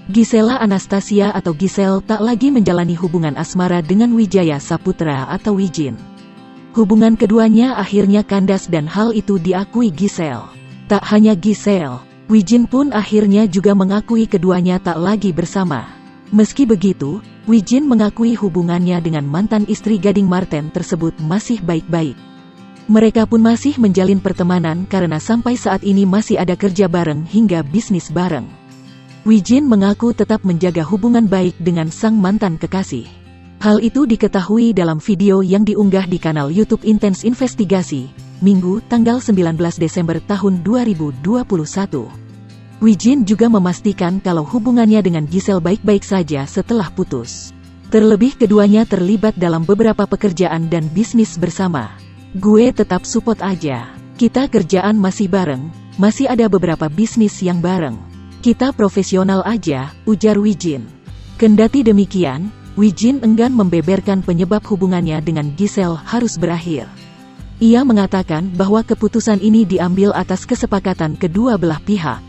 Gisela Anastasia atau Gisel tak lagi menjalani hubungan asmara dengan Wijaya Saputra atau Wijin. Hubungan keduanya akhirnya kandas dan hal itu diakui Gisel. Tak hanya Gisel, Wijin pun akhirnya juga mengakui keduanya tak lagi bersama. Meski begitu, Wijin mengakui hubungannya dengan mantan istri Gading Marten tersebut masih baik-baik. Mereka pun masih menjalin pertemanan karena sampai saat ini masih ada kerja bareng hingga bisnis bareng. Wijin mengaku tetap menjaga hubungan baik dengan sang mantan kekasih. Hal itu diketahui dalam video yang diunggah di kanal YouTube Intens Investigasi, Minggu, tanggal 19 Desember tahun 2021. Wijin juga memastikan kalau hubungannya dengan Gisel baik-baik saja setelah putus. Terlebih keduanya terlibat dalam beberapa pekerjaan dan bisnis bersama. "Gue tetap support aja. Kita kerjaan masih bareng, masih ada beberapa bisnis yang bareng. Kita profesional aja," ujar Wijin. Kendati demikian, Wijin enggan membeberkan penyebab hubungannya dengan Gisel harus berakhir. Ia mengatakan bahwa keputusan ini diambil atas kesepakatan kedua belah pihak.